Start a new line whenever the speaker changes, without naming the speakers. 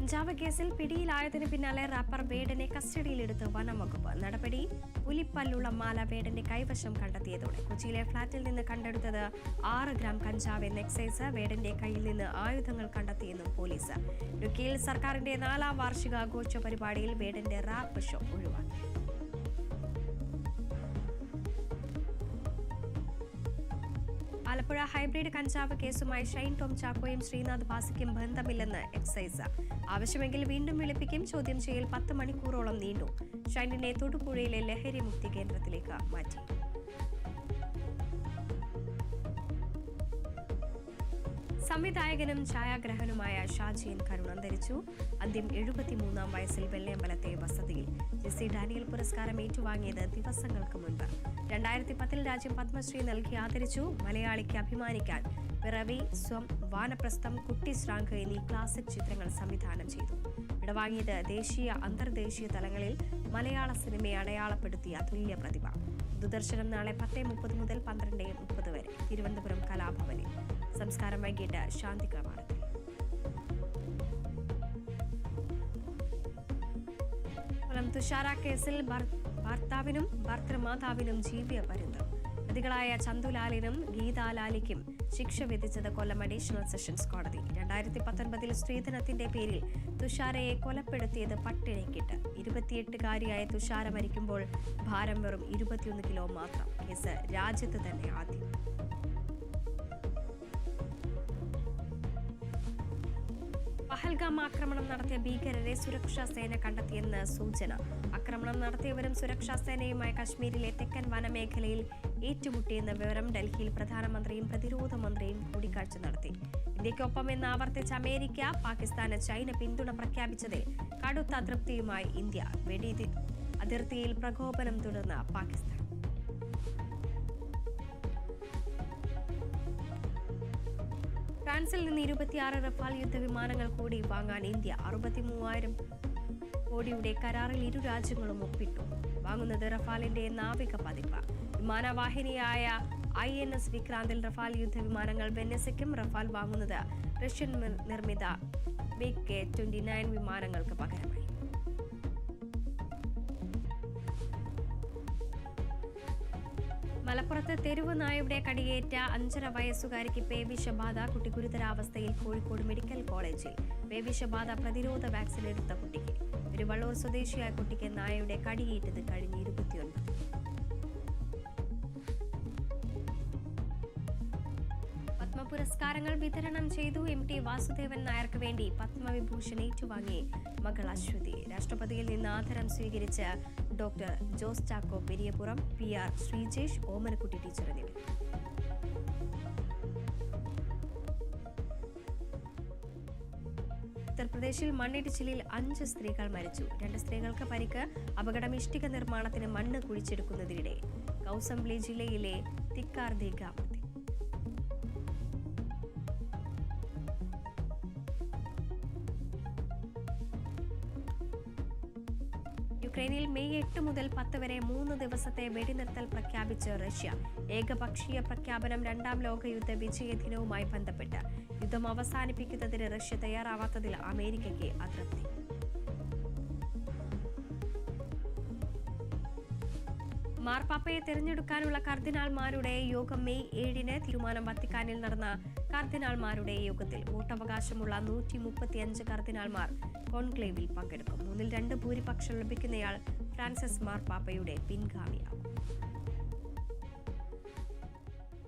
കഞ്ചാവ് കേസിൽ പിടിയിലായതിനു പിന്നാലെ റാപ്പർ വേടനെ കസ്റ്റഡിയിലെടുത്ത് വനംവകുപ്പ്. നടപടി പുലിപ്പല്ലുള്ള മാല വേടന്റെ കൈവശം കണ്ടെത്തിയതോടെ. കൊച്ചിയിലെ ഫ്ളാറ്റിൽ നിന്ന് കണ്ടെടുത്തത് 6 ഗ്രാം കഞ്ചാവ് എന്ന് എക്സൈസ്. വേടന്റെ കയ്യിൽ നിന്ന് ആയുധങ്ങൾ കണ്ടെത്തിയെന്നും പോലീസ്. ഇടുക്കിയിൽ സർക്കാരിന്റെ 4ാം വാർഷികാഘോഷ പരിപാടിയിൽ വേടന്റെ റാപ്പ് ഷോ ഒഴിവാക്കി. ആലപ്പുഴ ഹൈബ്രിഡ് കഞ്ചാവ് കേസുമായി ഷൈൻ ടോം ചാക്കോയും ശ്രീനാഥ് ഭാസിക്കും ബന്ധമില്ലെന്ന് എക്സൈസ്. ആവശ്യമെങ്കിൽ വീണ്ടും വിളിപ്പിക്കും. ചോദ്യം ചെയ്യൽ 10 മണിക്കൂറോളം നീണ്ടു. ഷൈനിനെ തൊടുപുഴയിലെ ലഹരി മുക്തി കേന്ദ്രത്തിലേക്ക് മാറ്റി. സംവിധായകനും ഛായാഗ്രഹനുമായ ഷാജി എൻ കരുൺ അന്തരിച്ചു. അന്ത്യം 73-ാം വയസ്സിൽ വെള്ളയമ്പലത്തെ വസതിയിൽ. ജെസ്സി ഡാനിയൽ പുരസ്കാരം ഏറ്റുവാങ്ങിയത് ദിവസങ്ങൾക്ക് മുൻപ്. 2010-ൽ രാജ്യം പത്മശ്രീ നൽകി ആദരിച്ചു. മലയാളിക്ക് അഭിമാനിക്കാൻ പിറവി, സ്വം, വാനപ്രസ്ഥം, കുട്ടി ശ്രാങ്ക് എന്നീ ക്ലാസിക് ചിത്രങ്ങൾ സംവിധാനം ചെയ്തു. വിടവാങ്ങിയത് ദേശീയ അന്തർദേശീയ തലങ്ങളിൽ മലയാള സിനിമയെ അടയാളപ്പെടുത്തിയ അതുല്യ പ്രതിഭ. ദൂരദർശനം നാളെ 10:30 മുതൽ 12:30 വരെ തിരുവനന്തപുരം കലാഭവനിൽ. സംസ്കാരം വൈകിട്ട് ശാന്തി കവാടത്തിൽ. തുഷാര കേസിൽ ഭർത്താവിനും ഭർത്തൃമാതാവിനും ജീവപര്യന്തം. പ്രതികളായ ചന്തുലാലിനും ഗീതാലാലിക്കും ശിക്ഷ വിധിച്ചത് കൊല്ലം അഡീഷണൽ സെഷൻസ് കോടതി. 2019-ൽ സ്ത്രീധനത്തിന്റെ പേരിൽ തുഷാരയെ കൊലപ്പെടുത്തിയത് പട്ടിണിക്കിട്ട്. 28-കാരിയായ തുഷാര മരിക്കുമ്പോൾ ഭാരം വെറും 21 കിലോ മാത്രം. കേസ് രാജ്യത്ത് തന്നെ ആദ്യം. പഹൽഗാം ആക്രമണം നടത്തിയ ഭീകരരെ സുരക്ഷാ സേന കണ്ടെത്തിയെന്ന് സൂചന. ആക്രമണം നടത്തിയവരും സുരക്ഷാ സേനയുമായി കശ്മീരിലെ തെക്കൻ വനമേഖലയിൽ ഏറ്റുമുട്ടിയെന്ന വിവരം. ഡൽഹിയിൽ പ്രധാനമന്ത്രിയും പ്രതിരോധ മന്ത്രിയും കൂടിക്കാഴ്ച നടത്തി. ഇന്ത്യയ്ക്കൊപ്പം എന്ന് ആവർത്തിച്ച അമേരിക്ക. പാകിസ്ഥാന് ചൈന പിന്തുണ പ്രഖ്യാപിച്ചതിൽ കടുത്ത അതൃപ്തിയുമായി ഇന്ത്യ. അതിർത്തിയിൽ പ്രകോപനം തുടർന്ന പാകിസ്ഥാൻ. ഫ്രാൻസിൽ നിന്ന് 26 റഫാൽ യുദ്ധവിമാനങ്ങൾ കൂടി വാങ്ങാൻ ഇന്ത്യ. 63,000 കോടിയുടെ കരാറിൽ ഇരു രാജ്യങ്ങളും ഒപ്പിട്ടു. വാങ്ങുന്നത് റഫാലിന്റെ നാവിക പതിപ്പ്. വിമാനവാഹിനിയായ INS വിക്രാന്തിൽ റഫാൽ യുദ്ധവിമാനങ്ങൾ വെനസ്വയ്ക്കും. റഫാൽ വാങ്ങുന്നത് റഷ്യൻ നിർമ്മിത MiG-29 വിമാനങ്ങൾക്ക് പകരമായി. മലപ്പുറത്ത് തെരുവ് നായയുടെ കടിയേറ്റ 5.5 വയസ്സുകാരിക്ക് പേവിഷബാധ. കുട്ടി ഗുരുതരാവസ്ഥയിൽ. കോഴിക്കോട് മെഡിക്കൽ കോളേജിൽ. പേവിഷബാധ പ്രതിരോധ വാക്സിൻ എടുത്ത കുട്ടിക്ക്. തിരുവള്ളൂർ സ്വദേശിയായ കുട്ടിക്ക് നായയുടെ കടിയേറ്റത് കഴിഞ്ഞ് 29. പത്മപുരസ്കാരങ്ങൾ വിതരണം ചെയ്തു. MT വാസുദേവൻ നായർക്ക് വേണ്ടി പത്മവിഭൂഷൺ ഏറ്റുവാങ്ങി മകൾ അശ്വതി. രാഷ്ട്രപതിയിൽ നിന്ന് ആദരം സ്വീകരിച്ച ഡോക്ടർ ജോസ് ചാക്കോ പെരിയപുറം, PR ശ്രീജേഷ്, ഓമനക്കുട്ടി ടീച്ചർ എന്നിവർ. ഉത്തർപ്രദേശിൽ മണ്ണിടിച്ചിലിൽ 5 സ്ത്രീകൾ മരിച്ചു. 2 സ്ത്രീകൾക്ക് പരിക്ക്. അപകടം ഇഷ്ടിക നിർമ്മാണത്തിന് മണ്ണ് കുഴിച്ചെടുക്കുന്നതിനിടെ. കൗസംബ്ലി ജില്ലയിലെ തിക്കാർദി ഗ്രാമത്തിൽ. യുക്രൈനിൽ മെയ് 8 മുതൽ 10 വരെ 3 ദിവസത്തെ വെടിനിർത്തൽ പ്രഖ്യാപിച്ച് റഷ്യ. ഏകപക്ഷീയ പ്രഖ്യാപനം 2ാം ലോകയുദ്ധ വിജയദിനവുമായി ബന്ധപ്പെട്ട്. യുദ്ധം അവസാനിപ്പിക്കുന്നതിന് റഷ്യ തയ്യാറാവാത്തതിൽ അമേരിക്കയ്ക്ക് അതൃപ്തി. മാർപ്പാപ്പയെ തെരഞ്ഞെടുക്കാനുള്ള കർദിനാൾമാരുടെ യോഗം മെയ് 7-ന്. തീരുമാനം വത്തിക്കാനിൽ നടന്ന കർദിനാൾമാരുടെ യോഗത്തിൽ. വോട്ടവകാശമുള്ള 135 കർദിനാൾമാർ കോൺക്ലേവിൽ പങ്കെടുക്കും. 3-2 ഭൂരിപക്ഷം ലഭിക്കുന്നയാൾ ഫ്രാൻസിസ് മാർപ്പാപ്പയുടെ പിൻഗാമിയാകും.